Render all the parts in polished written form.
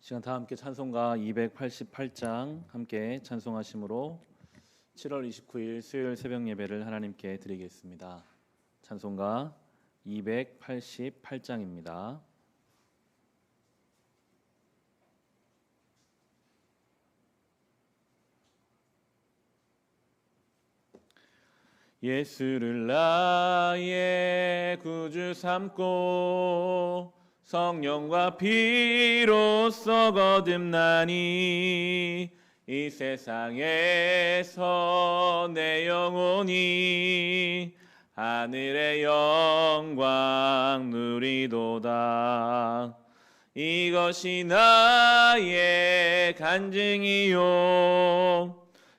시간 다 함께 찬송가 288장 함께 찬송하심으로 7월 29일 수요일 새벽 예배를 하나님께 드리겠습니다. 찬송가 288장입니다. 예수를 나의 구주 삼고 성령과 피로써 거듭나니 이 세상에서 내 영혼이 하늘의 영광 누리도다. 이것이 나의 간증이요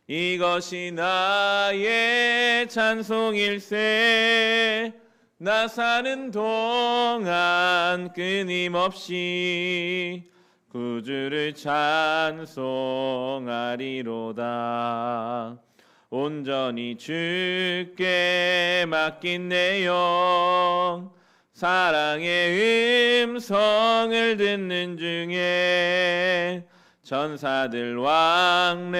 이것이 나의 찬송일세. 나 사는 동안 끊임없이 구주를 찬송하리로다. 온전히 주께 맡긴 내 영 사랑의 음성을 듣는 중에 천사들 왕래하는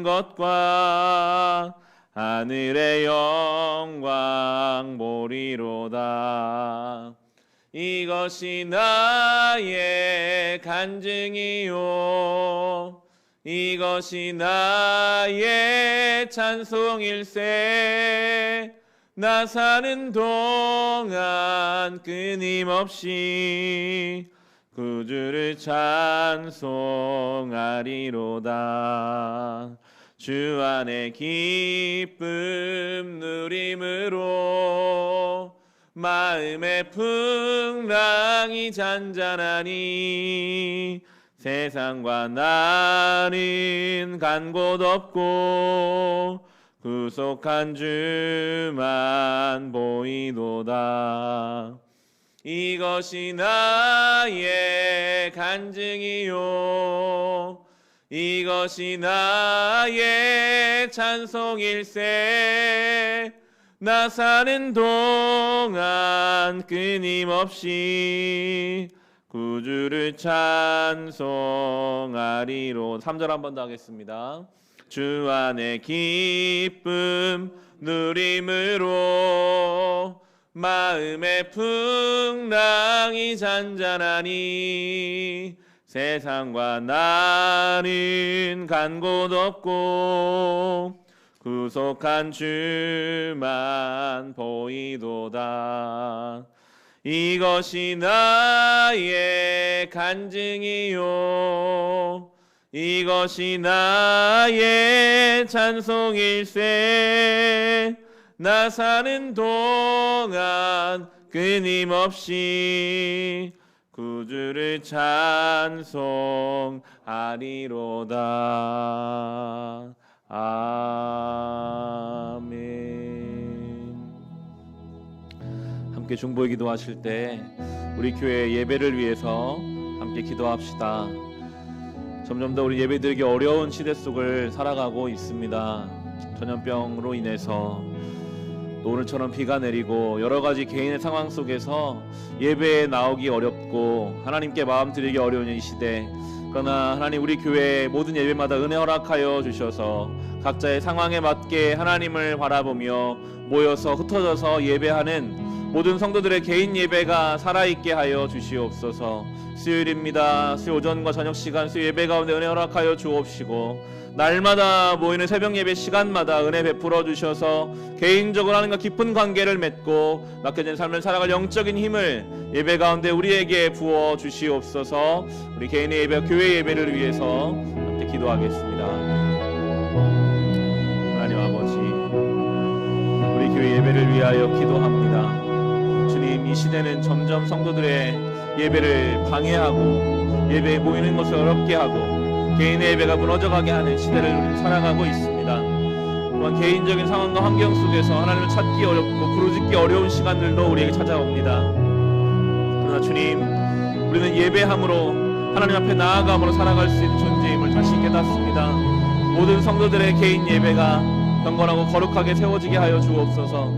것과 하늘의 영광 보리로다. 이것이 나의 간증이요 이것이 나의 찬송일세. 나 사는 동안 끊임없이 구주를 찬송하리로다. 주 안에 기쁨 누림으로 마음의 풍랑이 잔잔하니 세상과 나는 간 곳 없고 구속한 주만 보이도다. 이것이 나의 간증이요 이것이 나의 찬송일세. 나 사는 동안 끊임없이 구주를 찬송하리로. 3절 한 번 더 하겠습니다. 주 안에 기쁨 누림으로 마음의 풍랑이 잔잔하니 세상과 나는 간 곳 없고 구속한 주만 보이도다. 이것이 나의 간증이요 이것이 나의 찬송일세. 나 사는 동안 끊임없이 구주를 찬송하리로다. 아멘. 함께 중보의 기도하실 때 우리 교회 예배를 위해서 함께 기도합시다. 점점 더 우리 예배드리기 어려운 시대 속을 살아가고 있습니다. 전염병으로 인해서 또 오늘처럼 비가 내리고 여러 가지 개인의 상황 속에서 예배에 나오기 어렵고 하나님께 마음 드리기 어려운 이 시대, 그러나 하나님 우리 교회 모든 예배마다 은혜 허락하여 주셔서 각자의 상황에 맞게 하나님을 바라보며 모여서 흩어져서 예배하는 모든 성도들의 개인 예배가 살아있게 하여 주시옵소서. 수요일입니다. 수요 오전과 저녁 시간 수요 예배 가운데 은혜 허락하여 주옵시고 날마다 모이는 새벽 예배 시간마다 은혜 베풀어 주셔서 개인적으로 하나님과 깊은 관계를 맺고 맡겨진 삶을 살아갈 영적인 힘을 예배 가운데 우리에게 부어 주시옵소서. 우리 개인의 예배, 교회 예배를 위해서 함께 기도하겠습니다. 하나님 아버지, 우리 교회 예배를 위하여 기도합니다. 주님, 이 시대는 점점 성도들의 예배를 방해하고 예배에 모이는 것을 어렵게 하고 개인의 예배가 무너져가게 하는 시대를 살아가고 있습니다. 또한 개인적인 상황과 환경 속에서 하나님을 찾기 어렵고 부르짖기 어려운 시간들도 우리에게 찾아옵니다. 그러나 주님, 우리는 예배함으로 하나님 앞에 나아감으로 살아갈 수 있는 존재임을 다시 깨닫습니다. 모든 성도들의 개인 예배가 경건하고 거룩하게 세워지게 하여 주옵소서.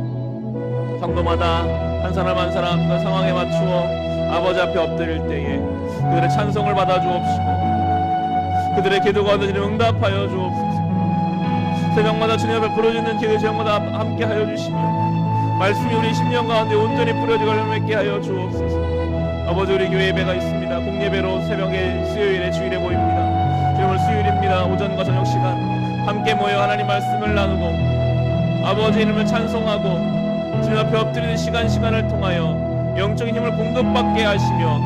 성도마다 한 사람 한 사람 그 상황에 맞추어 아버지 앞에 엎드릴 때에 그들의 찬송을 받아 주옵시고 그들의 기도가 주님 응답하여 주옵소서. 새벽마다 주님 앞에 부르짖는 기도 제목마다 함께 하여 주시며 말씀이 우리 심령 가운데 온전히 뿌려지고 열매맺게 하여 주옵소서. 아버지, 우리 교회 예배가 있습니다. 공예배로 새벽에 수요일에 주일에 모입니다. 주님, 오늘 수요일입니다. 오전과 저녁 시간 함께 모여 하나님 말씀을 나누고 아버지 이름을 찬송하고 주님 앞에 엎드리는 시간을 통하여 영적인 힘을 공급받게 하시며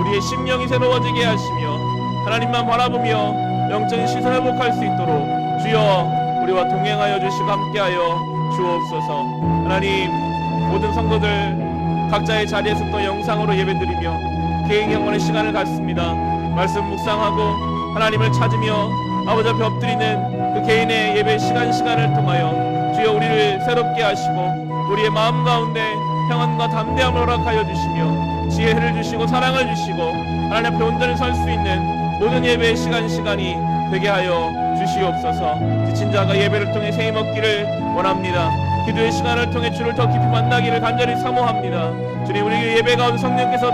우리의 심령이 새로워지게 하시며 하나님만 바라보며 영적인 시선 회복할 수 있도록 주여 우리와 동행하여 주시고 함께하여 주옵소서. 하나님, 모든 성도들 각자의 자리에서 또 영상으로 예배드리며 개인 경건의 시간을 갖습니다. 말씀 묵상하고 하나님을 찾으며 아버지 앞에 엎드리는 그 개인의 예배 시간을 통하여 주여 우리를 새롭게 하시고 우리의 마음 가운데 평안과 담대함을 허락하여 주시며 지혜를 주시고 사랑을 주시고 하나님 앞에 온전히 설 수 있는 모든 예배의 시간이 되게 하여 주시옵소서. 지친 자가 예배를 통해 세임 얻기를 원합니다. 기도의 시간을 통해 주를 더 깊이 만나기를 간절히 사모합니다. 주님, 우리 예배 가운데 성령께서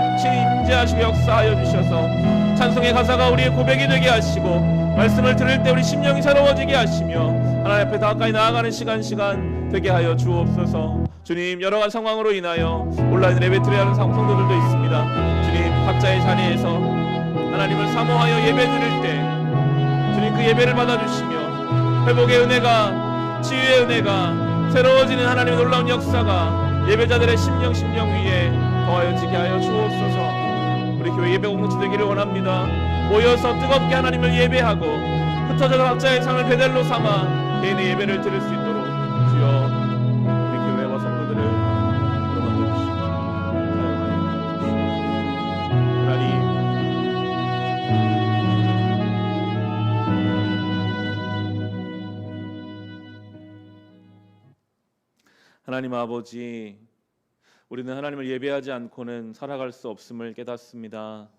임재하시고 역사하여 주셔서 찬송의 가사가 우리의 고백이 되게 하시고 말씀을 들을 때 우리 심령이 새로워지게 하시며 하나님 앞에 더 가까이 나아가는 시간 되게 하여 주옵소서. 주님, 여러 가지 상황으로 인하여 온라인 예배 드려야 하는 성도들도 있습니다. 주님, 각자의 자리에서 하나님을 사모하여 예배 드릴 때 주님 그 예배를 받아주시며 회복의 은혜가, 치유의 은혜가, 새로워지는 하나님의 놀라운 역사가 예배자들의 심령 위에 더하여지게 하여 주옵소서. 우리 교회 예배 공동체 되기를 원합니다. 모여서 뜨겁게 하나님을 예배하고 흩어져서 각자의 삶을 베델로 삼아 개인의 예배를 드릴 수 있도록 주여 우리 교회와 성도들을 끌어당겨 주시고 사용하여 주시고 하나님, 하나님 아버지, 우리는 하나님을 예배하지 않고는 살아갈 수 없음을 깨닫습니다.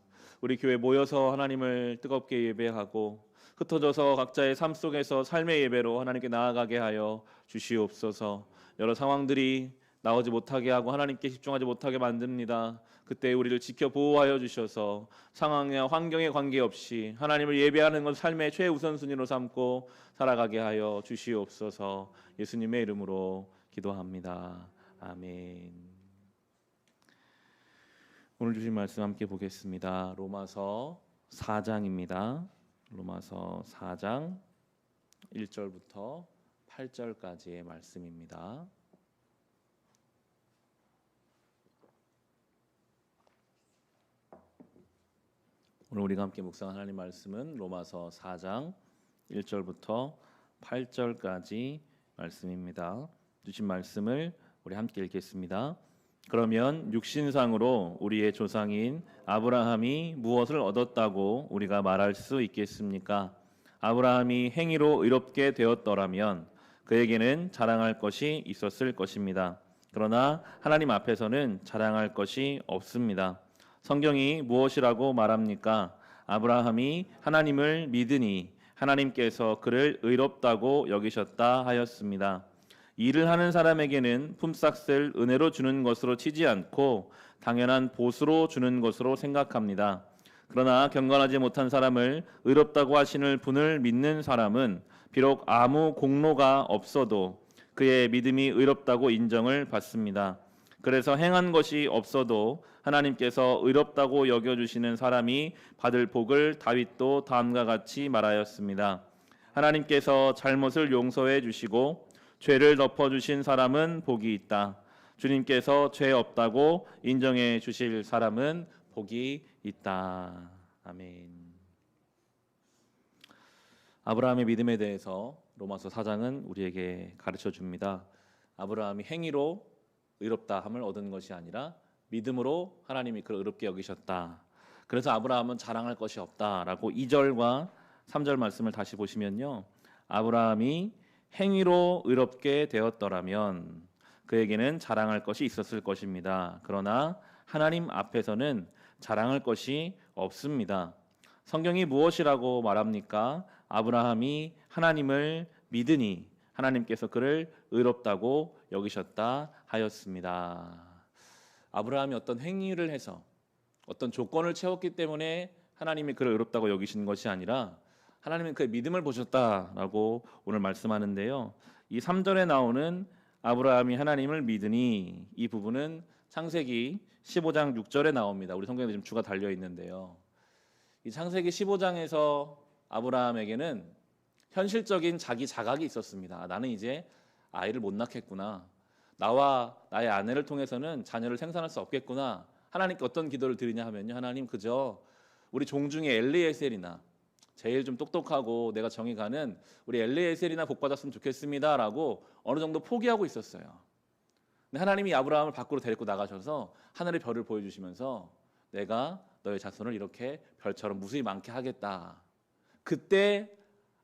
우리 교회 모여서 하나님을 뜨겁게 예배하고 흩어져서 각자의 삶 속에서 삶의 예배로 하나님께 나아가게 하여 주시옵소서. 여러 상황들이 나오지 못하게 하고 하나님께 집중하지 못하게 만듭니다. 그때 우리를 지켜 보호하여 주셔서 상황이나 환경에 관계없이 하나님을 예배하는 것 삶의 최우선순위로 삼고 살아가게 하여 주시옵소서. 예수님의 이름으로 기도합니다. 아멘. 오늘 주신 말씀 함께 보겠습니다. 로마서 4장입니다. 로마서 4장 1절부터 8절까지의 말씀입니다. 오늘 우리가 함께 묵상한 하나님 말씀은 로마서 4장 1절부터 8절까지 말씀입니다. 주신 말씀을 우리 함께 읽겠습니다. 그러면 육신상으로 우리의 조상인 아브라함이 무엇을 얻었다고 우리가 말할 수 있겠습니까? 아브라함이 행위로 의롭게 되었더라면 그에게는 자랑할 것이 있었을 것입니다. 그러나 하나님 앞에서는 자랑할 것이 없습니다. 성경이 무엇이라고 말합니까? 아브라함이 하나님을 믿으니 하나님께서 그를 의롭다고 여기셨다 하였습니다. 일을 하는 사람에게는 품삯을 은혜로 주는 것으로 치지 않고 당연한 보수로 주는 것으로 생각합니다. 그러나 경건하지 못한 사람을 의롭다고 하시는 분을 믿는 사람은 비록 아무 공로가 없어도 그의 믿음이 의롭다고 인정을 받습니다. 그래서 행한 것이 없어도 하나님께서 의롭다고 여겨주시는 사람이 받을 복을 다윗도 다음과 같이 말하였습니다. 하나님께서 잘못을 용서해 주시고 죄를 덮어주신 사람은 복이 있다. 주님께서 죄 없다고 인정해 주실 사람은 복이 있다. 아멘. 아브라함의 믿음에 대해서 로마서 4장은 우리에게 가르쳐 줍니다. 아브라함이 행위로 의롭다함을 얻은 것이 아니라 믿음으로 하나님이 그를 의롭게 여기셨다. 그래서 아브라함은 자랑할 것이 없다라고 2절과 3절 말씀을 다시 보시면요. 아브라함이 행위로 의롭게 되었더라면 그에게는 자랑할 것이 있었을 것입니다. 그러나 하나님 앞에서는 자랑할 것이 없습니다. 성경이 무엇이라고 말합니까? 아브라함이 하나님을 믿으니 하나님께서 그를 의롭다고 여기셨다 하였습니다. 아브라함이 어떤 행위를 해서 어떤 조건을 채웠기 때문에 하나님이 그를 의롭다고 여기신 것이 아니라 하나님은 그의 믿음을 보셨다라고 오늘 말씀하는데요. 이 3절에 나오는 아브라함이 하나님을 믿으니, 이 부분은 창세기 15장 6절에 나옵니다. 우리 성경에 지금 주가 달려 있는데요. 이 창세기 15장에서 아브라함에게는 현실적인 자기 자각이 있었습니다. 나는 이제 아이를 못 낳겠구나. 나와 나의 아내를 통해서는 자녀를 생산할 수 없겠구나. 하나님께 어떤 기도를 드리냐 하면요. 하나님, 그저 우리 종 중에 엘리에셀이나 제일 좀 똑똑하고 내가 정이 가는 우리 엘리에셀이나 복받았으면 좋겠습니다라고 어느 정도 포기하고 있었어요. 근데 하나님이 아브라함을 밖으로 데리고 나가셔서 하늘의 별을 보여주시면서 내가 너의 자손을 이렇게 별처럼 무수히 많게 하겠다. 그때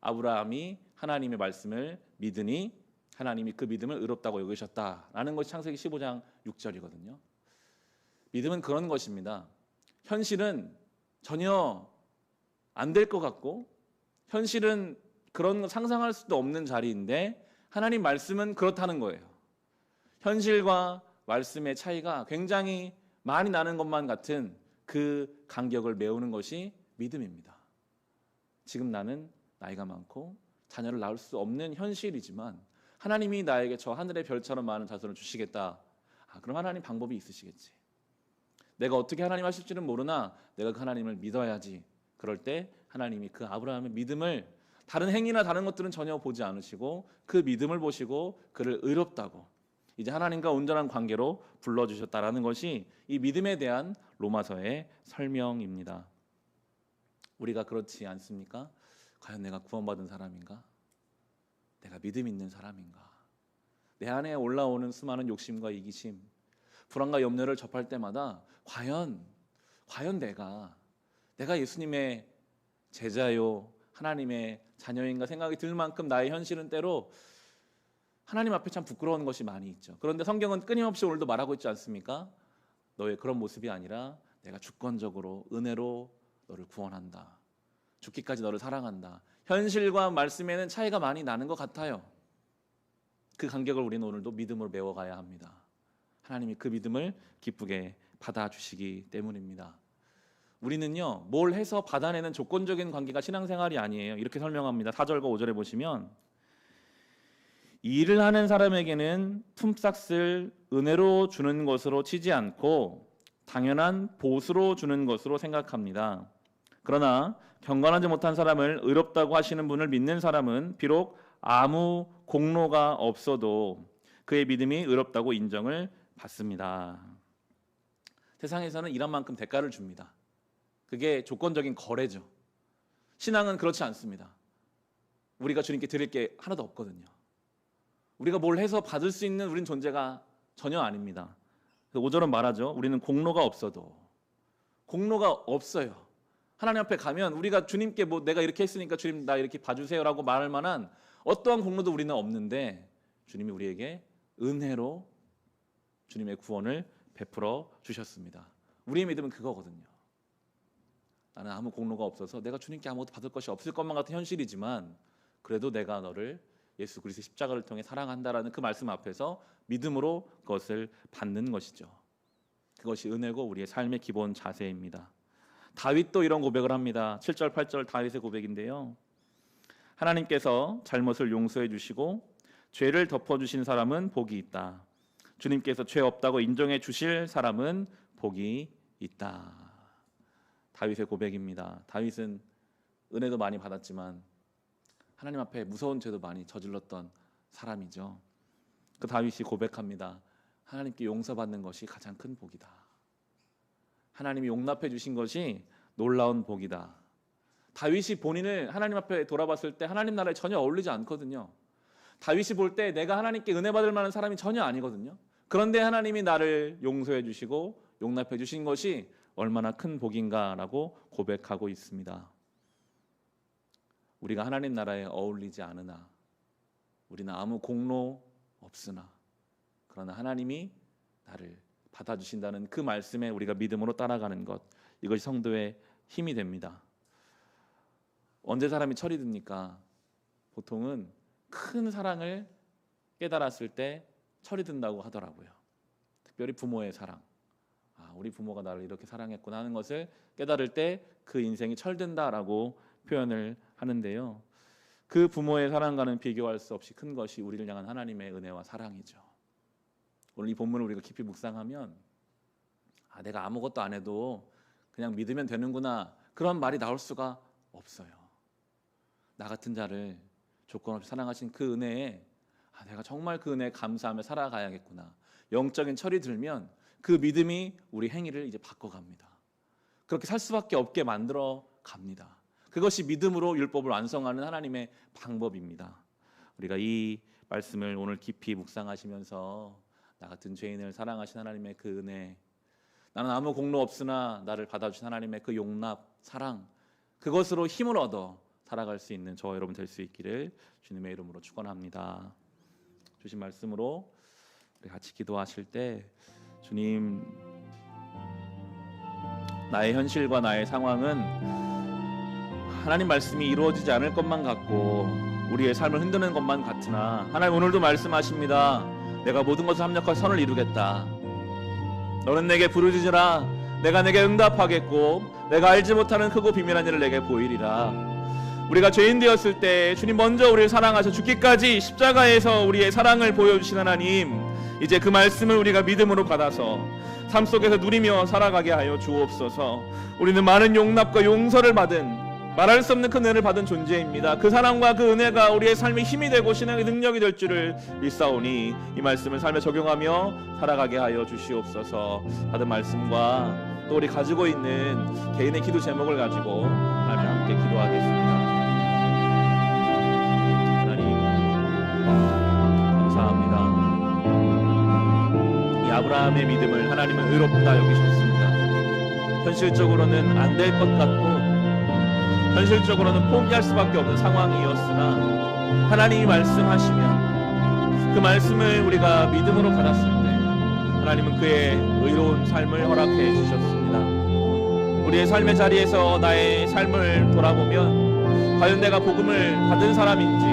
아브라함이 하나님의 말씀을 믿으니 하나님이 그 믿음을 의롭다고 여기셨다라는 것이 창세기 15장 6절이거든요. 믿음은 그런 것입니다. 현실은 전혀 안 될 것 같고, 현실은 그런 거 상상할 수도 없는 자리인데 하나님 말씀은 그렇다는 거예요. 현실과 말씀의 차이가 굉장히 많이 나는 것만 같은 그 간격을 메우는 것이 믿음입니다. 지금 나는 나이가 많고 자녀를 낳을 수 없는 현실이지만 하나님이 나에게 저 하늘의 별처럼 많은 자손을 주시겠다. 그럼 하나님 방법이 있으시겠지. 내가 어떻게 하나님 하실지는 모르나 내가 그 하나님을 믿어야지. 그럴 때 하나님이 그 아브라함의 믿음을, 다른 행위나 다른 것들은 전혀 보지 않으시고 그 믿음을 보시고 그를 의롭다고 이제 하나님과 온전한 관계로 불러주셨다라는 것이 이 믿음에 대한 로마서의 설명입니다. 우리가 그렇지 않습니까? 과연 내가 구원받은 사람인가? 내가 믿음 있는 사람인가? 내 안에 올라오는 수많은 욕심과 이기심, 불안과 염려를 접할 때마다 과연 내가 예수님의 제자요, 하나님의 자녀인가 생각이 들 만큼 나의 현실은 때로 하나님 앞에 참 부끄러운 것이 많이 있죠. 그런데 성경은 끊임없이 오늘도 말하고 있지 않습니까? 너의 그런 모습이 아니라 내가 주권적으로 은혜로 너를 구원한다. 죽기까지 너를 사랑한다. 현실과 말씀에는 차이가 많이 나는 것 같아요. 그 간격을 우리는 오늘도 믿음으로 메워가야 합니다. 하나님이 그 믿음을 기쁘게 받아주시기 때문입니다. 우리는요, 뭘 해서 받아내는 조건적인 관계가 신앙생활이 아니에요. 이렇게 설명합니다. 4절과 5절에 보시면, 일을 하는 사람에게는 품삯을 은혜로 주는 것으로 치지 않고 당연한 보수로 주는 것으로 생각합니다. 그러나 경건하지 못한 사람을 의롭다고 하시는 분을 믿는 사람은 비록 아무 공로가 없어도 그의 믿음이 의롭다고 인정을 받습니다. 세상에서는 일한 만큼 대가를 줍니다. 그게 조건적인 거래죠. 신앙은 그렇지 않습니다. 우리가 주님께 드릴 게 하나도 없거든요. 우리가 뭘 해서 받을 수 있는 우린 존재가 전혀 아닙니다. 5절은 말하죠. 우리는 공로가 없어도, 공로가 없어요. 하나님 앞에 가면 우리가 주님께 뭐 내가 이렇게 했으니까 주님 나 이렇게 봐주세요라고 말할 만한 어떠한 공로도 우리는 없는데 주님이 우리에게 은혜로 주님의 구원을 베풀어 주셨습니다. 우리의 믿음은 그거거든요. 나는 아무 공로가 없어서 내가 주님께 아무것도 받을 것이 없을 것만 같은 현실이지만 그래도 내가 너를 예수 그리스도의 십자가를 통해 사랑한다라는 그 말씀 앞에서 믿음으로 그것을 받는 것이죠. 그것이 은혜고 우리의 삶의 기본 자세입니다. 다윗도 이런 고백을 합니다. 7절 8절 다윗의 고백인데요. 하나님께서 잘못을 용서해 주시고 죄를 덮어주신 사람은 복이 있다. 주님께서 죄 없다고 인정해 주실 사람은 복이 있다. 다윗의 고백입니다. 다윗은 은혜도 많이 받았지만 하나님 앞에 무서운 죄도 많이 저질렀던 사람이죠. 그 다윗이 고백합니다. 하나님께 용서받는 것이 가장 큰 복이다. 하나님이 용납해 주신 것이 놀라운 복이다. 다윗이 본인을 하나님 앞에 돌아봤을 때 하나님 나라에 전혀 어울리지 않거든요. 다윗이 볼 때 내가 하나님께 은혜 받을 만한 사람이 전혀 아니거든요. 그런데 하나님이 나를 용서해 주시고 용납해 주신 것이 얼마나 큰 복인가라고 고백하고 있습니다. 우리가 하나님 나라에 어울리지 않으나 우리는 아무 공로 없으나 그러나 하나님이 나를 받아주신다는 그 말씀에 우리가 믿음으로 따라가는 것, 이것이 성도의 힘이 됩니다. 언제 사람이 철이 듭니까? 보통은 큰 사랑을 깨달았을 때 철이 든다고 하더라고요. 특별히 부모의 사랑. 우리 부모가 나를 이렇게 사랑했구나 하는 것을 깨달을 때 그 인생이 철든다라고 표현을 하는데요. 그 부모의 사랑과는 비교할 수 없이 큰 것이 우리를 향한 하나님의 은혜와 사랑이죠. 오늘 이 본문을 우리가 깊이 묵상하면 내가 아무것도 안 해도 그냥 믿으면 되는구나 그런 말이 나올 수가 없어요. 나 같은 자를 조건 없이 사랑하신 그 은혜에 내가 정말 그 은혜에 감사하며 살아가야겠구나. 영적인 철이 들면 그 믿음이 우리 행위를 이제 바꿔갑니다. 그렇게 살 수밖에 없게 만들어 갑니다. 그것이 믿음으로 율법을 완성하는 하나님의 방법입니다. 우리가 이 말씀을 오늘 깊이 묵상하시면서 나 같은 죄인을 사랑하신 하나님의 그 은혜, 나는 아무 공로 없으나 나를 받아주신 하나님의 그 용납, 사랑, 그것으로 힘을 얻어 살아갈 수 있는 저와 여러분 될 수 있기를 주님의 이름으로 축원합니다. 주신 말씀으로 우리 같이 기도하실 때 주님, 나의 현실과 나의 상황은 하나님 말씀이 이루어지지 않을 것만 같고 우리의 삶을 흔드는 것만 같으나 하나님 오늘도 말씀하십니다. 내가 모든 것을 합력하여 선을 이루겠다. 너는 내게 부르짖으라. 내가 내게 응답하겠고 내가 알지 못하는 크고 비밀한 일을 내게 보이리라. 우리가 죄인 되었을 때 주님 먼저 우리를 사랑하셔 죽기까지 십자가에서 우리의 사랑을 보여주신 하나님, 이제 그 말씀을 우리가 믿음으로 받아서 삶 속에서 누리며 살아가게 하여 주옵소서. 우리는 많은 용납과 용서를 받은, 말할 수 없는 그 은혜를 받은 존재입니다. 그 사랑과 그 은혜가 우리의 삶의 힘이 되고 신앙의 능력이 될 줄을 믿사오니 이 말씀을 삶에 적용하며 살아가게 하여 주시옵소서. 받은 말씀과 또 우리 가지고 있는 개인의 기도 제목을 가지고 하나님 함께 기도하겠습니다. 하나님 감사합니다. 이 아브라함의 믿음을 하나님은 의롭다 여기셨습니다. 현실적으로는 안 될 것 같고 현실적으로는 포기할 수밖에 없는 상황이었으나 하나님이 말씀하시면 그 말씀을 우리가 믿음으로 받았을 때 하나님은 그의 의로운 삶을 허락해 주셨습니다. 우리의 삶의 자리에서 나의 삶을 돌아보면 과연 내가 복음을 받은 사람인지,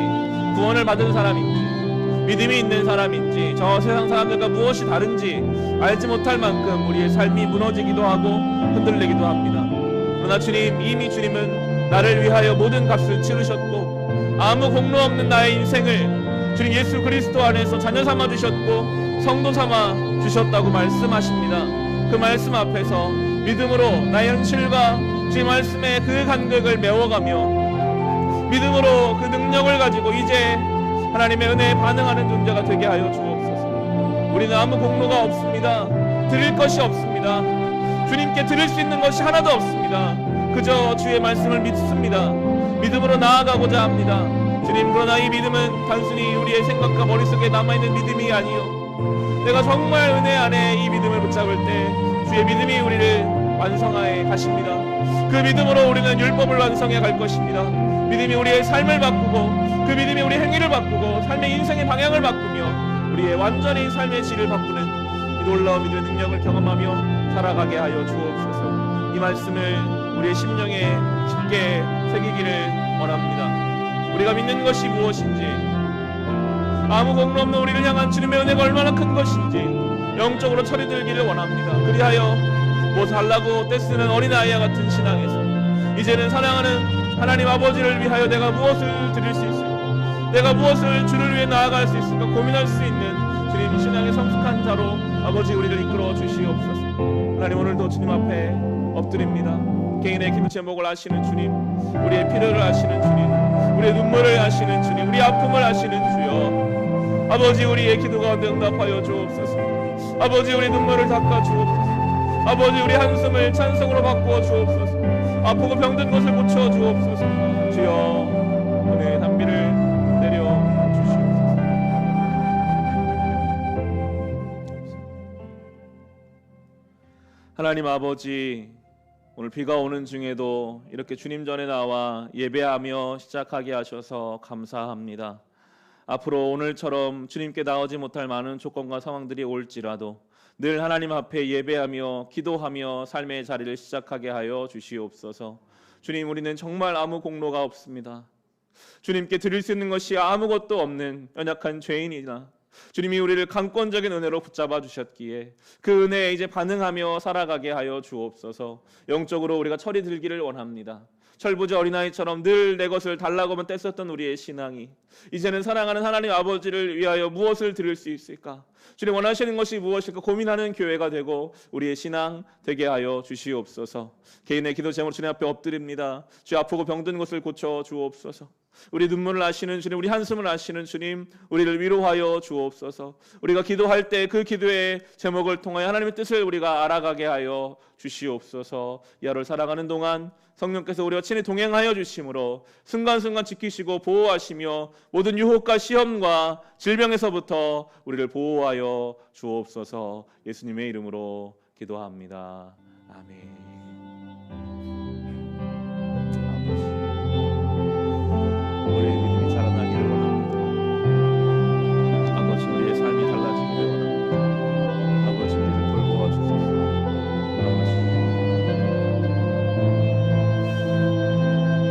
구원을 받은 사람인지, 믿음이 있는 사람인지, 저 세상 사람들과 무엇이 다른지 알지 못할 만큼 우리의 삶이 무너지기도 하고 흔들리기도 합니다. 그러나 주님, 이미 주님은 나를 위하여 모든 값을 치르셨고 아무 공로 없는 나의 인생을 주님 예수 그리스도 안에서 자녀 삼아 주셨고 성도 삼아 주셨다고 말씀하십니다. 그 말씀 앞에서 믿음으로 나의 현실과 주의 말씀의 그 간격을 메워가며 믿음으로 그 능력을 가지고 이제 하나님의 은혜에 반응하는 존재가 되게 하여 주옵소서. 우리는 아무 공로가 없습니다. 드릴 것이 없습니다. 주님께 드릴 수 있는 것이 하나도 없습니다. 그저 주의 말씀을 믿습니다. 믿음으로 나아가고자 합니다. 주님, 그러나 이 믿음은 단순히 우리의 생각과 머릿속에 남아있는 믿음이 아니요, 내가 정말 은혜 안에 이 믿음을 붙잡을 때 주의 믿음이 우리를 완성하여 가십니다. 그 믿음으로 우리는 율법을 완성해 갈 것입니다. 믿음이 우리의 삶을 바꾸고 그 믿음이 우리의 행위를 바꾸고 삶의 인생의 방향을 바꾸며 우리의 완전히 삶의 질을 바꾸는 이 놀라운 믿음의 능력을 경험하며 살아가게 하여 주옵소서. 이 말씀을 우리의 심령에 깊게 새기기를 원합니다. 우리가 믿는 것이 무엇인지, 아무 공로 없는 우리를 향한 주님의 은혜가 얼마나 큰 것인지 영적으로 철이 들기를 원합니다. 그리하여 뭐 달라고 떼쓰는 어린아이와 같은 신앙에서 이제는 사랑하는 하나님 아버지를 위하여 내가 무엇을 드릴 수 있을까, 내가 무엇을 주를 위해 나아갈 수 있을까 고민할 수 있는 주님 신앙의 성숙한 자로 아버지 우리를 이끌어 주시옵소서. 하나님, 오늘도 주님 앞에 엎드립니다. 개인의 기도 제목을 아시는 주님, 우리의 필요를 아시는 주님, 우리의 눈물을 아시는 주님, 우리의 아픔을 아시는 주여, 아버지 우리의 기도 가운데 응답하여 주옵소서. 아버지 우리 눈물을 닦아 주옵소서. 아버지 우리 한숨을 찬송으로 바꾸어 주옵소서. 아프고 병든 것을 고쳐 주옵소서. 주여, 은혜의 단비를 내려 주시옵소서. 하나님 아버지, 오늘 비가 오는 중에도 이렇게 주님 전에 나와 예배하며 시작하게 하셔서 감사합니다. 앞으로 오늘처럼 주님께 나오지 못할 많은 조건과 상황들이 올지라도 늘 하나님 앞에 예배하며 기도하며 삶의 자리를 시작하게 하여 주시옵소서. 주님, 우리는 정말 아무 공로가 없습니다. 주님께 드릴 수 있는 것이 아무것도 없는 연약한 죄인이나 주님이 우리를 강권적인 은혜로 붙잡아 주셨기에 그 은혜에 이제 반응하며 살아가게 하여 주옵소서. 영적으로 우리가 철이 들기를 원합니다. 철부지 어린아이처럼 늘 내 것을 달라고만 뗐었던 우리의 신앙이 이제는 사랑하는 하나님 아버지를 위하여 무엇을 드릴 수 있을까? 주님 원하시는 것이 무엇일까 고민하는 교회가 되고 우리의 신앙 되게 하여 주시옵소서. 개인의 기도 제목으로 주님 앞에 엎드립니다. 주 아프고 병든 것을 고쳐 주옵소서. 우리 눈물을 아시는 주님, 우리 한숨을 아시는 주님, 우리를 위로하여 주옵소서. 우리가 기도할 때 그 기도의 제목을 통하여 하나님의 뜻을 우리가 알아가게 하여 주시옵소서. 이 하루를 살아가는 동안 성령께서 우리와 친히 동행하여 주심으로 순간순간 지키시고 보호하시며 모든 유혹과 시험과 질병에서부터 우리를 보호하여 주옵소서. 예수님의 이름으로 기도합니다. 아멘. 우리의 믿음이 자라나기를 원합니다. 아버지, 우리의 삶이 달라지기를 원합니다. 아버지, 우리를 돌보아 주소서. 아버지,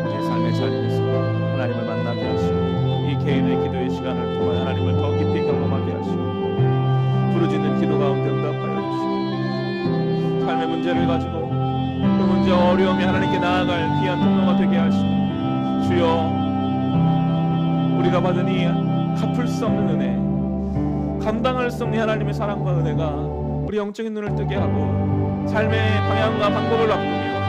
우리의 삶의 자리에서 하나님을 만나게 하시고 이 개인의 기도의 시간을 통해 하나님을 더 깊이 경험하게 하시고 부르짖는 기도 가운데 응답하여 주시고 삶의 문제를 가지고 그 문제 어려움이 하나님께 나아갈 귀한 통로가 되게 하시고 주여, 우리가 받은 이 갚을 수 없는 은혜, 감당할 수 없는 하나님의 사랑과 은혜가 우리 영적인 눈을 뜨게 하고 삶의 방향과 방법을 바꾸며